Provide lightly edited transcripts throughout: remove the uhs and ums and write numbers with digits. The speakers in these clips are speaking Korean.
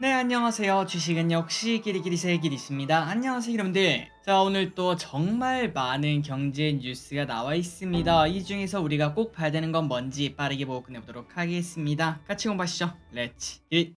네, 안녕하세요. 주식은 역시 끼리끼리 새끼리입니다. 안녕하세요, 여러분들. 자, 오늘 또 정말 많은 경제 뉴스가 나와 있습니다. 이 중에서 우리가 꼭 봐야 되는 건 뭔지 빠르게 보고 끝내보도록 하겠습니다. 같이 공부하시죠. 렛츠 잇!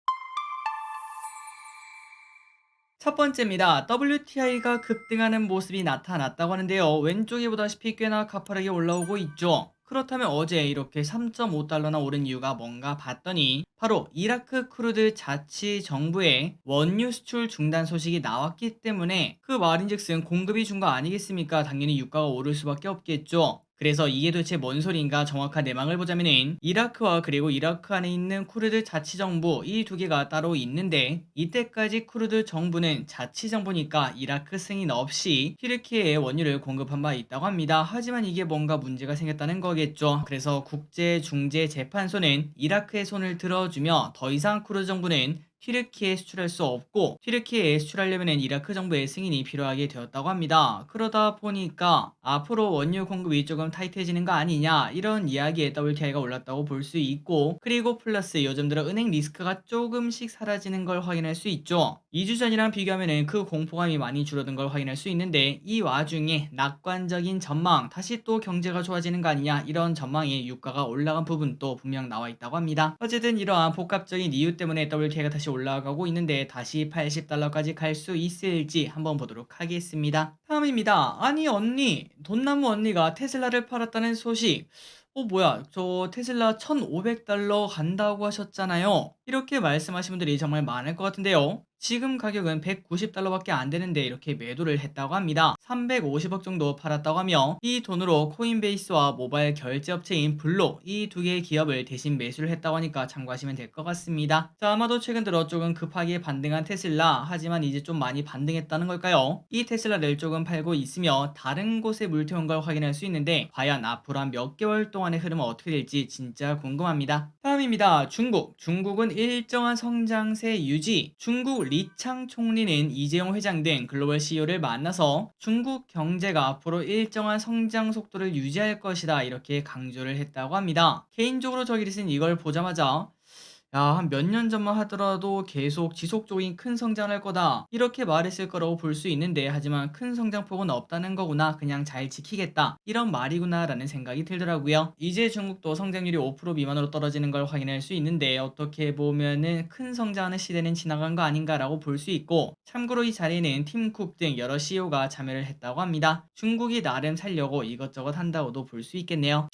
첫 번째입니다. WTI가 급등하는 모습이 나타났다고 하는데요. 왼쪽에 보다시피 꽤나 가파르게 올라오고 있죠. 그렇다면 어제 이렇게 3.5달러나 오른 이유가 뭔가 봤더니 바로 이라크 쿠르드 자치 정부의 원유 수출 중단 소식이 나왔기 때문에 그 말인즉슨 공급이 준 거 아니겠습니까? 당연히 유가가 오를 수밖에 없겠죠. 그래서 이게 도대체 뭔 소린가 정확한 내막을 보자면은 이라크와 그리고 이라크 안에 있는 쿠르드 자치정부 이 두 개가 따로 있는데 이때까지 쿠르드 정부는 자치정부니까 이라크 승인 없이 튀르키예에 원유를 공급한 바 있다고 합니다. 하지만 이게 뭔가 문제가 생겼다는 거겠죠. 그래서 국제중재재판소는 이라크의 손을 들어주며 더 이상 쿠르드 정부는 튀르키예에 수출할 수 없고 튀르키예에 수출하려면 이라크 정부의 승인이 필요하게 되었다고 합니다. 그러다 보니까 앞으로 원유 공급이 조금 타이트해지는 거 아니냐 이런 이야기에 WTI가 올랐다고 볼 수 있고 그리고 플러스 요즘 들어 은행 리스크가 조금씩 사라지는 걸 확인할 수 있죠. 2주 전이랑 비교하면 그 공포감이 많이 줄어든 걸 확인할 수 있는데 이 와중에 낙관적인 전망 다시 또 경제가 좋아지는 거 아니냐 이런 전망에 유가가 올라간 부분도 분명 나와 있다고 합니다. 어쨌든 이러한 복합적인 이유 때문에 WTI가 다시 올라가고 있는데 다시 80달러까지 갈 수 있을지 한번 보도록 하겠습니다. 다음입니다. 아니 언니, 돈나무 언니가 테슬라를 팔았다는 소식. 뭐야, 저 테슬라 1,500달러 간다고 하셨잖아요. 이렇게 말씀하신 분들이 정말 많을 것 같은데요. 지금 가격은 190달러밖에 안 되는데 이렇게 매도를 했다고 합니다. 350억 정도 팔았다고 하며 이 돈으로 코인베이스와 모바일 결제업체인 블록 이 두 개의 기업을 대신 매수를 했다고 하니까 참고하시면 될 것 같습니다. 자, 아마도 최근 들어 조금 급하게 반등한 테슬라, 하지만 이제 좀 많이 반등했다는 걸까요? 이 테슬라를 조금 팔고 있으며 다른 곳에 물태운 걸 확인할 수 있는데 과연 앞으로 한 몇 개월 동안의 흐름은 어떻게 될지 진짜 궁금합니다. 다음입니다. 중국은 일정한 성장세 유지. 중국 리창 총리는 이재용 회장 등 글로벌 CEO를 만나서 중국 경제가 앞으로 일정한 성장 속도를 유지할 것이다 이렇게 강조를 했다고 합니다. 개인적으로 저기는 이걸 보자마자 한 몇 년 전만 하더라도 계속 지속적인 큰 성장할 거다 이렇게 말했을 거라고 볼 수 있는데 하지만 큰 성장폭은 없다는 거구나 그냥 잘 지키겠다 이런 말이구나 라는 생각이 들더라고요. 이제 중국도 성장률이 5% 미만으로 떨어지는 걸 확인할 수 있는데 어떻게 보면은 큰 성장하는 시대는 지나간 거 아닌가라고 볼 수 있고 참고로 이 자리에는 팀 쿡 등 여러 CEO가 참여를 했다고 합니다. 중국이 나름 살려고 이것저것 한다고도 볼 수 있겠네요.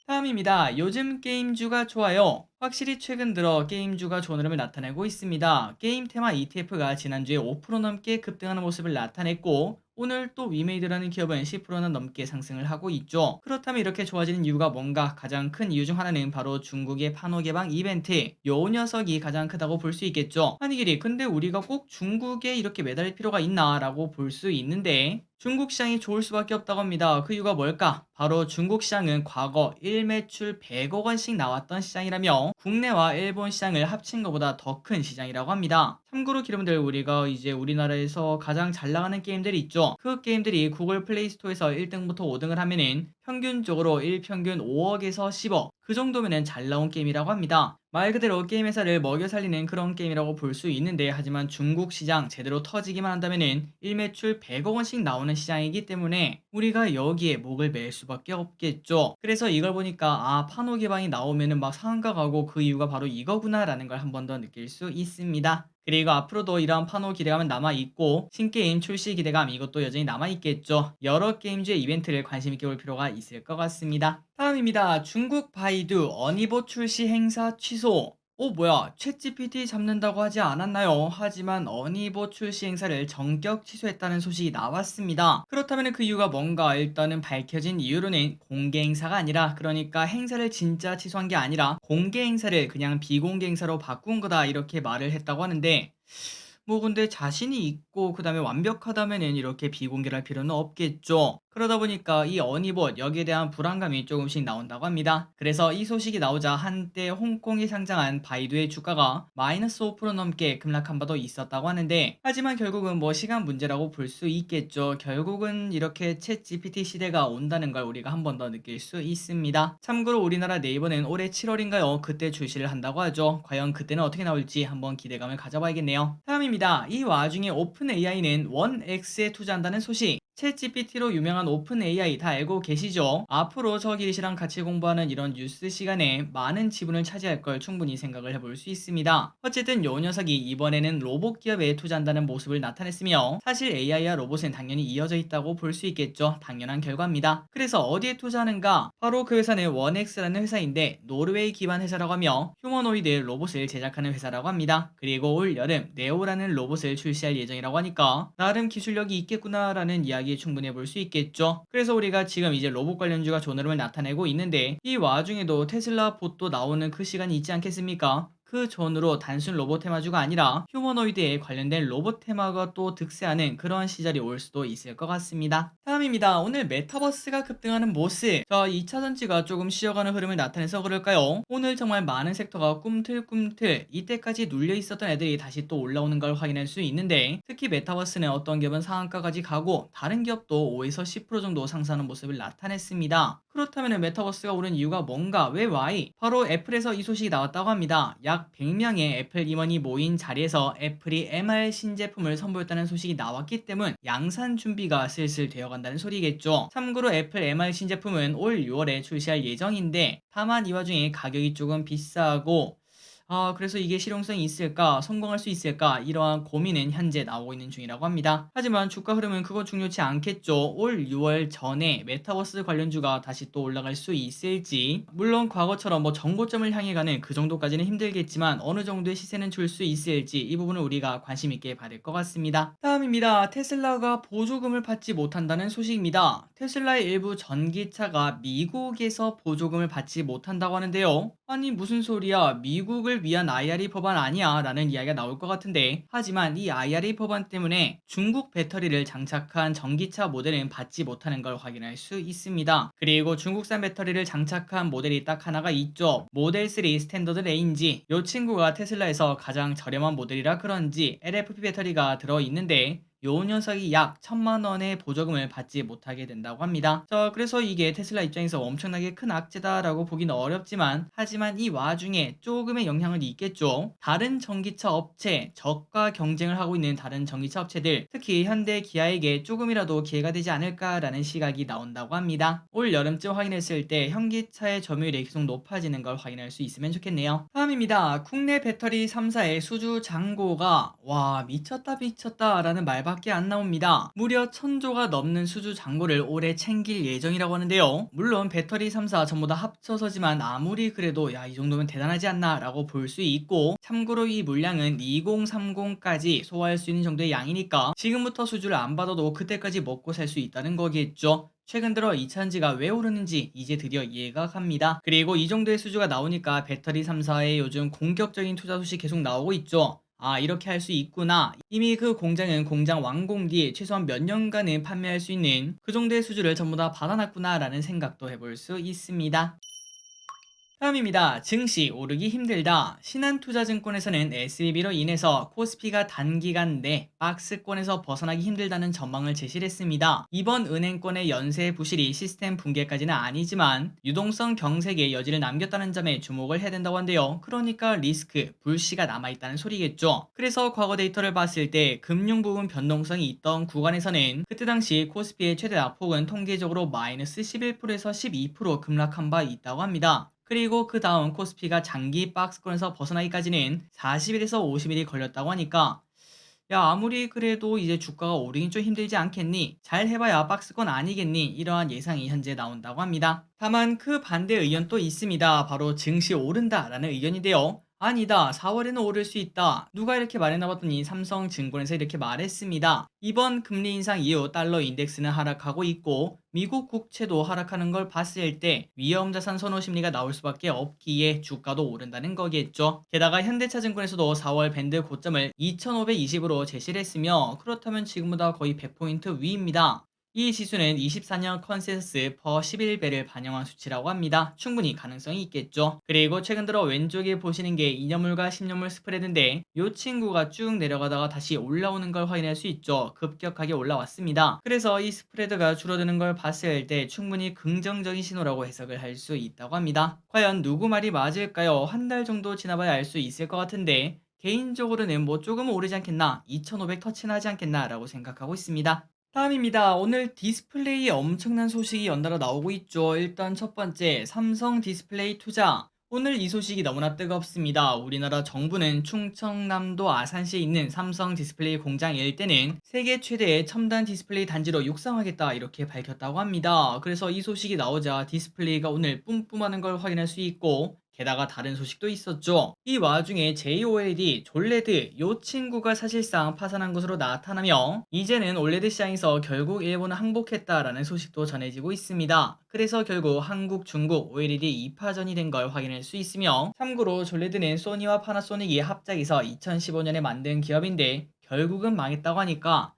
다음입니다. 요즘 게임주가 좋아요. 확실히 최근 들어 게임주가 좋은 흐름을 나타내고 있습니다. 게임 테마 ETF가 지난주에 5% 넘게 급등하는 모습을 나타냈고 오늘 또 위메이드라는 기업은 10%나 넘게 상승을 하고 있죠. 그렇다면 이렇게 좋아지는 이유가 뭔가 가장 큰 이유 중 하나는 바로 중국의 판호 개방 이벤트. 요 녀석이 가장 크다고 볼 수 있겠죠. 아니 길이 근데 우리가 꼭 중국에 이렇게 매달릴 필요가 있나 라고 볼 수 있는데 중국 시장이 좋을 수밖에 없다고 합니다. 그 이유가 뭘까? 바로 중국 시장은 과거 1매출 100억 원씩 나왔던 시장이라며 국내와 일본 시장을 합친 것보다 더 큰 시장이라고 합니다. 참고로 여러분들 우리가 이제 우리나라에서 가장 잘 나가는 게임들이 있죠. 그 게임들이 구글 플레이 스토어에서 1등부터 5등을 하면은 평균적으로 1평균 5억에서 10억 그 정도면은 잘 나온 게임이라고 합니다. 말 그대로 게임 회사를 먹여 살리는 그런 게임이라고 볼 수 있는데 하지만 중국 시장 제대로 터지기만 한다면은 일매출 100억 원씩 나오는 시장이기 때문에 우리가 여기에 목을 맬 수밖에 없겠죠. 그래서 이걸 보니까 판호 개방이 나오면은 막 상한가 가고 그 이유가 바로 이거구나라는 걸 한 번 더 느낄 수 있습니다. 그리고 앞으로도 이러한 판호 기대감은 남아있고 신게임 출시 기대감 이것도 여전히 남아있겠죠. 여러 게임즈의 이벤트를 관심있게 볼 필요가 있을 것 같습니다. 다음입니다. 중국 바이두 어니보 출시 행사 취소. 뭐야, 챗GPT 잡는다고 하지 않았나요? 하지만 어니보 출시 행사를 전격 취소했다는 소식이 나왔습니다. 그렇다면 그 이유가 뭔가 일단은 밝혀진 이유로는 공개 행사가 아니라 그러니까 행사를 진짜 취소한 게 아니라 공개 행사를 그냥 비공개 행사로 바꾼 거다 이렇게 말을 했다고 하는데 근데 자신이 있고 그다음에 완벽하다면은 이렇게 비공개를 할 필요는 없겠죠. 그러다 보니까 이 어니봇 여기에 대한 불안감이 조금씩 나온다고 합니다. 그래서 이 소식이 나오자 한때 홍콩에 상장한 바이두의 주가가 마이너스 5% 넘게 급락한 바도 있었다고 하는데, 하지만 결국은 뭐 시간 문제라고 볼 수 있겠죠. 결국은 이렇게 챗 GPT 시대가 온다는 걸 우리가 한 번 더 느낄 수 있습니다. 참고로 우리나라 네이버는 올해 7월인가요? 그때 출시를 한다고 하죠. 과연 그때는 어떻게 나올지 한번 기대감을 가져봐야겠네요. 다음입니다. 이 와중에 오픈 AI는 1X에 투자한다는 소식. 챗GPT로 유명한 오픈 AI 다 알고 계시죠? 앞으로 저기시랑 같이 공부하는 이런 뉴스 시간에 많은 지분을 차지할 걸 충분히 생각을 해볼 수 있습니다. 어쨌든 요 녀석이 이번에는 로봇 기업에 투자한다는 모습을 나타냈으며, 사실 AI와 로봇은 당연히 이어져 있다고 볼 수 있겠죠. 당연한 결과입니다. 그래서 어디에 투자하는가? 바로 그 회사는 원엑스라는 회사인데, 노르웨이 기반 회사라고 하며 휴머노이드 로봇을 제작하는 회사라고 합니다. 그리고 올 여름 네오라는 로봇을 출시할 예정이라고 하니까 나름 기술력이 있겠구나라는 이야기 충분히 볼 수 있겠죠. 그래서 우리가 지금 이제 로봇 관련주가 존으름을 나타내고 있는데, 이 와중에도 테슬라 봇도 나오는 그 시간이 있지 않겠습니까? 그 전으로 단순 로봇 테마주가 아니라 휴머노이드에 관련된 로봇 테마가 또 득세하는 그런 시절이 올 수도 있을 것 같습니다. 다음입니다. 오늘 메타버스가 급등하는 모습. 자, 2차 전지가 조금 쉬어가는 흐름을 나타내서 그럴까요? 오늘 정말 많은 섹터가 꿈틀꿈틀 이때까지 눌려 있었던 애들이 다시 또 올라오는 걸 확인할 수 있는데, 특히 메타버스는 어떤 기업은 상한가까지 가고 다른 기업도 5에서 10% 정도 상승하는 모습을 나타냈습니다. 그렇다면 메타버스가 오른 이유가 뭔가? 왜 Y? 바로 애플에서 이 소식이 나왔다고 합니다. 약 100명의 애플 임원이 모인 자리에서 애플이 MR 신제품을 선보였다는 소식이 나왔기 때문 양산 준비가 슬슬 되어간다는 소리겠죠. 참고로 애플 MR 신제품은 올 6월에 출시할 예정인데, 다만 이 와중에 가격이 조금 비싸고, 그래서 이게 실용성이 있을까, 성공할 수 있을까, 이러한 고민은 현재 나오고 있는 중이라고 합니다. 하지만 주가 흐름은 그거 중요치 않겠죠. 올 6월 전에 메타버스 관련주가 다시 또 올라갈 수 있을지, 물론 과거처럼 뭐 정고점을 향해 가는 그 정도까지는 힘들겠지만 어느 정도의 시세는 줄 수 있을지, 이 부분을 우리가 관심 있게 봐야 것 같습니다. 다음입니다. 테슬라가 보조금을 받지 못한다는 소식입니다. 테슬라의 일부 전기차가 미국에서 보조금을 받지 못한다고 하는데요. 아니 무슨 소리야, 미국을 위한 IRA 법안 아니야 라는 이야기가 나올 것 같은데, 하지만 이 IRA 법안 때문에 중국 배터리를 장착한 전기차 모델은 받지 못하는 걸 확인할 수 있습니다. 그리고 중국산 배터리를 장착한 모델이 딱 하나가 있죠. 모델 3 스탠더드 레인지. 이 친구가 테슬라에서 가장 저렴한 모델이라 그런지 LFP 배터리가 들어있는데, 요 녀석이 약 1000만원의 보조금을 받지 못하게 된다고 합니다. 자, 그래서 이게 테슬라 입장에서 엄청나게 큰 악재다라고 보기는 어렵지만, 하지만 이 와중에 조금의 영향은 있겠죠. 다른 전기차 업체, 저가 경쟁을 하고 있는 다른 전기차 업체들, 특히 현대, 기아에게 조금이라도 기회가 되지 않을까라는 시각이 나온다고 합니다. 올 여름쯤 확인했을 때 현기차의 점유율이 계속 높아지는 걸 확인할 수 있으면 좋겠네요. 다음입니다. 국내 배터리 3사의 수주 잔고가 와 미쳤다 라는 말밖에 안 나옵니다. 무려 1000조가 넘는 수주 잔고를 올해 챙길 예정이라고 하는데요. 물론 배터리 3사 전부 다 합쳐서지만 아무리 그래도 야 이 정도면 대단하지 않나 라고 볼 수 있고, 참고로 이 물량은 2030까지 소화할 수 있는 정도의 양이니까 지금부터 수주를 안 받아도 그때까지 먹고 살 수 있다는 거겠죠. 최근 들어 2차전지가 왜 오르는지 이제 드디어 이해가 갑니다. 그리고 이 정도의 수주가 나오니까 배터리 3사의 요즘 공격적인 투자 소식 계속 나오고 있죠. 이렇게 할 수 있구나. 이미 그 공장은 공장 완공 뒤에 최소한 몇 년간은 판매할 수 있는 그 정도의 수주를 전부 다 받아놨구나 라는 생각도 해볼 수 있습니다. 다음입니다. 증시 오르기 힘들다. 신한투자증권에서는 SVB로 인해서 코스피가 단기간 내 박스권에서 벗어나기 힘들다는 전망을 제시를 했습니다. 이번 은행권의 연쇄 부실이 시스템 붕괴까지는 아니지만 유동성 경색의 여지를 남겼다는 점에 주목을 해야 된다고 한데요. 그러니까 리스크, 불씨가 남아있다는 소리겠죠. 그래서 과거 데이터를 봤을 때 금융 부분 변동성이 있던 구간에서는 그때 당시 코스피의 최대 낙폭은 통계적으로 마이너스 11%에서 12% 급락한 바 있다고 합니다. 그리고 그 다음 코스피가 장기 박스권에서 벗어나기까지는 40일에서 50일이 걸렸다고 하니까, 야 아무리 그래도 이제 주가가 오르긴 좀 힘들지 않겠니? 잘 해봐야 박스권 아니겠니? 이러한 예상이 현재 나온다고 합니다. 다만 그 반대 의견도 있습니다. 바로 증시 오른다 라는 의견인데요. 아니다, 4월에는 오를 수 있다. 누가 이렇게 말했나 봤더니 삼성증권에서 이렇게 말했습니다. 이번 금리 인상 이후 달러 인덱스는 하락하고 있고 미국 국채도 하락하는 걸 봤을 때 위험자산 선호 심리가 나올 수밖에 없기에 주가도 오른다는 거겠죠. 게다가 현대차증권에서도 4월 밴드 고점을 2520으로 제시를 했으며, 그렇다면 지금보다 거의 100포인트 위입니다. 이 지수는 24년 컨센서스 퍼 11배를 반영한 수치라고 합니다. 충분히 가능성이 있겠죠. 그리고 최근 들어 왼쪽에 보시는 게 2년물과 10년물 스프레드인데 이 친구가 쭉 내려가다가 다시 올라오는 걸 확인할 수 있죠. 급격하게 올라왔습니다. 그래서 이 스프레드가 줄어드는 걸 봤을 때 충분히 긍정적인 신호라고 해석을 할 수 있다고 합니다. 과연 누구 말이 맞을까요? 한 달 정도 지나봐야 알 수 있을 것 같은데 개인적으로는 뭐 조금 오르지 않겠나, 2500 터치는 하지 않겠나 라고 생각하고 있습니다. 다음입니다. 오늘 디스플레이에 엄청난 소식이 연달아 나오고 있죠. 일단 첫 번째, 삼성 디스플레이 투자. 오늘 이 소식이 너무나 뜨겁습니다. 우리나라 정부는 충청남도 아산시에 있는 삼성 디스플레이 공장 일대는 세계 최대의 첨단 디스플레이 단지로 육성하겠다 이렇게 밝혔다고 합니다. 그래서 이 소식이 나오자 디스플레이가 오늘 뿜뿜하는 걸 확인할 수 있고 게다가 다른 소식도 있었죠. 이 와중에 JOLED, 졸레드 요 친구가 사실상 파산한 것으로 나타나며 이제는 올레드 시장에서 결국 일본은 항복했다라는 소식도 전해지고 있습니다. 그래서 결국 한국, 중국 OLED 2파전이 된 걸 확인할 수 있으며 참고로 졸레드는 소니와 파나소닉이 합작해서 2015년에 만든 기업인데 결국은 망했다고 하니까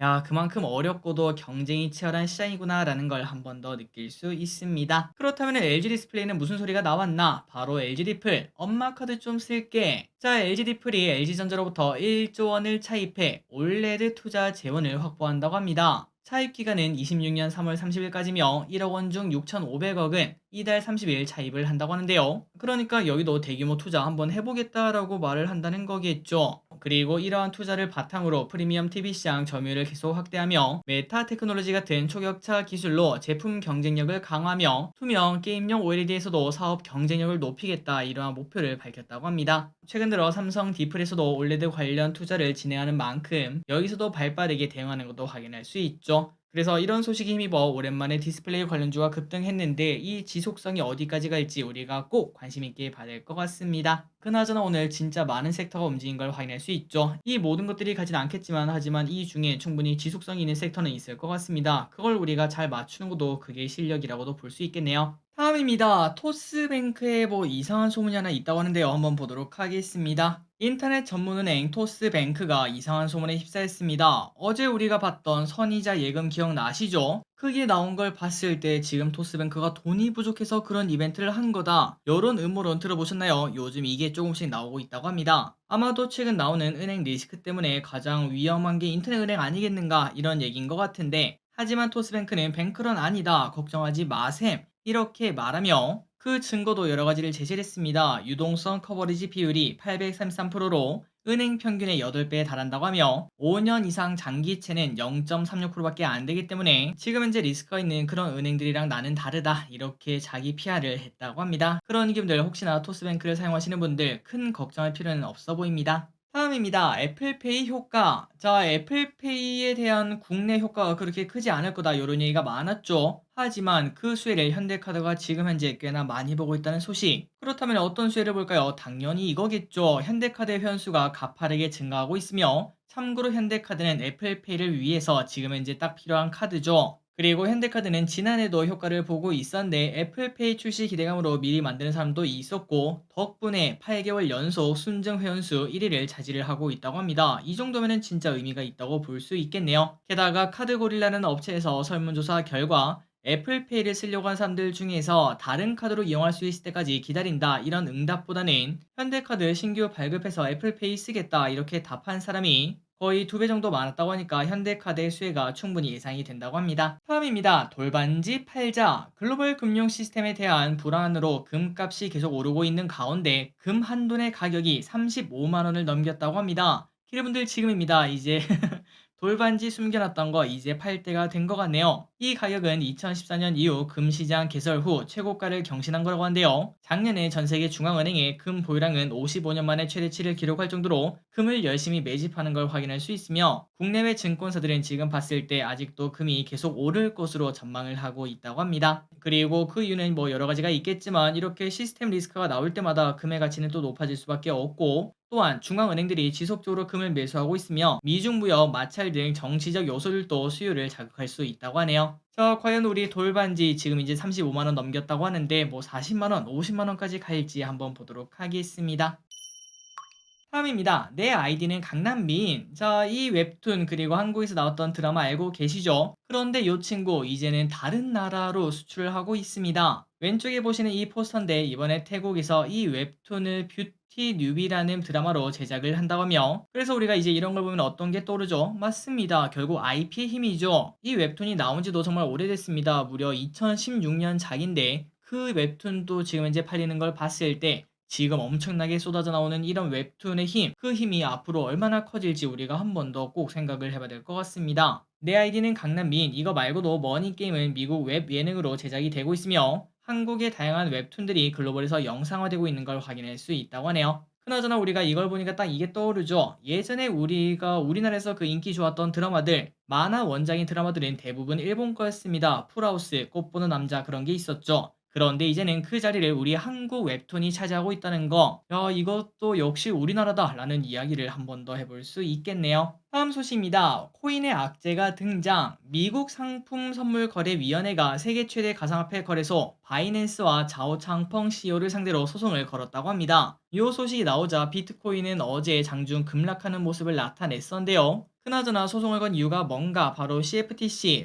야, 그만큼 어렵고도 경쟁이 치열한 시장이구나라는 걸 한 번 더 느낄 수 있습니다. 그렇다면 LG 디스플레이는 무슨 소리가 나왔나? 바로 LG 디플. 엄마 카드 좀 쓸게. 자, LG 디플이 LG전자로부터 1조 원을 차입해 올레드 투자 재원을 확보한다고 합니다. 차입 기간은 26년 3월 30일까지며 1억 원 중 6,500억은 이달 30일 차입을 한다고 하는데요. 그러니까 여기도 대규모 투자 한번 해보겠다라고 말을 한다는 거겠죠. 그리고 이러한 투자를 바탕으로 프리미엄 TV 시장 점유율을 계속 확대하며 메타 테크놀로지 같은 초격차 기술로 제품 경쟁력을 강화하며 투명 게임용 OLED에서도 사업 경쟁력을 높이겠다 이러한 목표를 밝혔다고 합니다. 최근 들어 삼성 디플에서도 올레드 관련 투자를 진행하는 만큼 여기서도 발빠르게 대응하는 것도 확인할 수 있죠. 그래서 이런 소식에 힘입어 오랜만에 디스플레이 관련주가 급등했는데 이 지속성이 어디까지 갈지 우리가 꼭 관심 있게 봐야 될 것 같습니다. 그나저나 오늘 진짜 많은 섹터가 움직인 걸 확인할 수 있죠. 이 모든 것들이 가진 않겠지만 하지만 이 중에 충분히 지속성이 있는 섹터는 있을 것 같습니다. 그걸 우리가 잘 맞추는 것도 그게 실력이라고도 볼 수 있겠네요. 다음입니다. 토스뱅크에 뭐 이상한 소문이 하나 있다고 하는데요. 한번 보도록 하겠습니다. 인터넷 전문은행 토스뱅크가 이상한 소문에 휩싸였습니다. 어제 우리가 봤던 선이자 예금 기억나시죠? 크게 나온 걸 봤을 때 지금 토스뱅크가 돈이 부족해서 그런 이벤트를 한 거다. 요런 음모론 들어보셨나요? 요즘 이게 조금씩 나오고 있다고 합니다. 아마도 최근 나오는 은행 리스크 때문에 가장 위험한 게 인터넷은행 아니겠는가 이런 얘기인 것 같은데 하지만 토스뱅크는 뱅크런 아니다. 걱정하지 마셈. 이렇게 말하며 그 증거도 여러 가지를 제시를 했습니다. 유동성 커버리지 비율이 833%로 은행 평균의 8배에 달한다고 하며 5년 이상 장기채는 0.36%밖에 안 되기 때문에 지금 현재 리스크가 있는 그런 은행들이랑 나는 다르다 이렇게 자기 PR을 했다고 합니다. 그러니 분들 혹시나 토스뱅크를 사용하시는 분들 큰 걱정할 필요는 없어 보입니다. 다음입니다. 애플페이 효과. 자, 애플페이에 대한 국내 효과가 그렇게 크지 않을 거다 이런 얘기가 많았죠. 하지만 그 수혜를 현대카드가 지금 현재 꽤나 많이 보고 있다는 소식. 그렇다면 어떤 수혜를 볼까요? 당연히 이거겠죠. 현대카드의 회원수가 가파르게 증가하고 있으며 참고로 현대카드는 애플페이를 위해서 지금 현재 딱 필요한 카드죠. 그리고 현대카드는 지난해도 효과를 보고 있었는데 애플페이 출시 기대감으로 미리 만드는 사람도 있었고 덕분에 8개월 연속 순증 회원수 1위를 차지를 하고 있다고 합니다. 이 정도면 진짜 의미가 있다고 볼 수 있겠네요. 게다가 카드고릴라는 업체에서 설문조사 결과 애플페이를 쓰려고 한 사람들 중에서 다른 카드로 이용할 수 있을 때까지 기다린다 이런 응답보다는 현대카드 신규 발급해서 애플페이 쓰겠다 이렇게 답한 사람이 거의 2배 정도 많았다고 하니까 현대카드의 수혜가 충분히 예상이 된다고 합니다. 다음입니다. 돌반지 팔자. 글로벌 금융 시스템에 대한 불안으로 금값이 계속 오르고 있는 가운데 금 한 돈의 가격이 35만 원을 넘겼다고 합니다. 기르분들 지금입니다. 이제 돌반지 숨겨놨던 거 이제 팔 때가 된 것 같네요. 이 가격은 2014년 이후 금시장 개설 후 최고가를 경신한 거라고 하는데요. 작년에 전세계 중앙은행의 금 보유량은 55년 만에 최대치를 기록할 정도로 금을 열심히 매집하는 걸 확인할 수 있으며 국내외 증권사들은 지금 봤을 때 아직도 금이 계속 오를 것으로 전망을 하고 있다고 합니다. 그리고 그 이유는 뭐 여러 가지가 있겠지만 이렇게 시스템 리스크가 나올 때마다 금의 가치는 또 높아질 수밖에 없고 또한 중앙은행들이 지속적으로 금을 매수하고 있으며 미중무역, 마찰 등 정치적 요소들도 수요를 자극할 수 있다고 하네요. 자, 과연 우리 돌반지 지금 이제 35만 원 넘겼다고 하는데 뭐 40만 원, 50만 원까지 갈지 한번 보도록 하겠습니다. 다음입니다. 내 아이디는 강남민. 자, 이 웹툰 그리고 한국에서 나왔던 드라마 알고 계시죠? 그런데 이 친구 이제는 다른 나라로 수출을 하고 있습니다. 왼쪽에 보시는 이 포스터인데 이번에 태국에서 이 웹툰을 뷰티 뉴비라는 드라마로 제작을 한다고 하며, 그래서 우리가 이제 이런 걸 보면 어떤 게 떠오르죠? 맞습니다. 결국 IP의 힘이죠. 이 웹툰이 나온 지도 정말 오래됐습니다. 무려 2016년 작인데 그 웹툰도 지금 현재 팔리는 걸 봤을 때 지금 엄청나게 쏟아져 나오는 이런 웹툰의 힘, 그 힘이 앞으로 얼마나 커질지 우리가 한 번 더 꼭 생각을 해봐야 될 것 같습니다. 내 아이디는 강남민, 이거 말고도 머니게임은 미국 웹 예능으로 제작이 되고 있으며 한국의 다양한 웹툰들이 글로벌에서 영상화되고 있는 걸 확인할 수 있다고 하네요. 그나저나 우리가 이걸 보니까 딱 이게 떠오르죠. 예전에 우리가 우리나라에서 그 인기 좋았던 드라마들, 만화 원작인 드라마들은 대부분 일본 거였습니다. 풀하우스, 꽃보는 남자 그런 게 있었죠. 그런데 이제는 그 자리를 우리 한국 웹툰이 차지하고 있다는 거, 야, 이것도 역시 우리나라다라는 이야기를 한 번 더 해볼 수 있겠네요. 다음 소식입니다. 코인의 악재가 등장. 미국 상품선물거래위원회가 세계 최대 가상화폐 거래소 바이낸스와 자오 창펑 CEO를 상대로 소송을 걸었다고 합니다. 이 소식이 나오자 비트코인은 어제 장중 급락하는 모습을 나타냈었는데요. 그나저나 소송을 건 이유가 뭔가, 바로 CFTC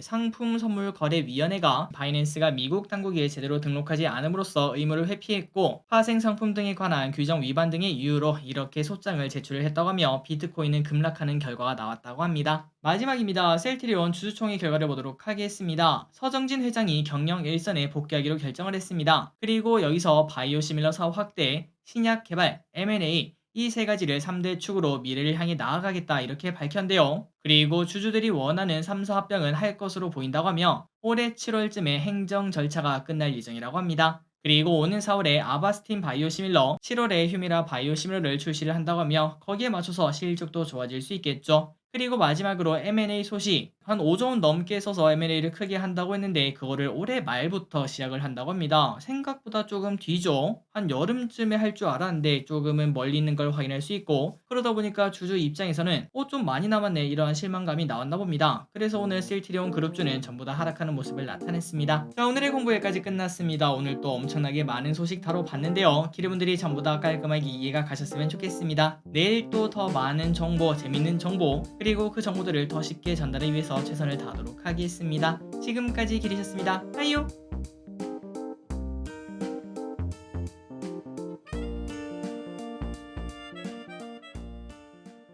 상품선물거래위원회가 바이낸스가 미국 당국에 제대로 등록하지 않음으로써 의무를 회피했고 파생상품 등에 관한 규정 위반 등의 이유로 이렇게 소장을 제출을 했다고 하며 비트코인은 급락하는 결과가 나왔다고 합니다. 마지막입니다. 셀트리온 주주총회 결과를 보도록 하겠습니다. 서정진 회장이 경영 일선에 복귀하기로 결정을 했습니다. 그리고 여기서 바이오시밀러 사업 확대, 신약 개발, M&A 이 세 가지를 3대 축으로 미래를 향해 나아가겠다 이렇게 밝혔는데요. 그리고 주주들이 원하는 3사 합병은 할 것으로 보인다고 하며 올해 7월쯤에 행정 절차가 끝날 예정이라고 합니다. 그리고 오는 4월에 아바스틴 바이오시밀러, 7월에 휴미라 바이오시밀러를 출시를 한다고 하며 거기에 맞춰서 실적도 좋아질 수 있겠죠. 그리고 마지막으로 M&A 소식, 한 5조 원 넘게 써서 M&A를 크게 한다고 했는데 그거를 올해 말부터 시작을 한다고 합니다. 생각보다 조금 뒤죠. 한 여름쯤에 할 줄 알았는데 조금은 멀리 있는 걸 확인할 수 있고, 그러다 보니까 주주 입장에서는 좀 많이 남았네 이러한 실망감이 나왔나 봅니다. 그래서 오늘 실트리온 그룹주는 전부 다 하락하는 모습을 나타냈습니다. 자, 오늘의 공부 여기까지 끝났습니다. 오늘 또 엄청나게 많은 소식 다뤄봤는데요. 기르분들이 전부 다 깔끔하게 이해가 가셨으면 좋겠습니다. 내일 또 더 많은 정보, 재밌는 정보, 그리고 그 정보들을 더 쉽게 전달하기 위해서 최선을 다하도록 하겠습니다. 지금까지 기리셨습니다. 빠이요.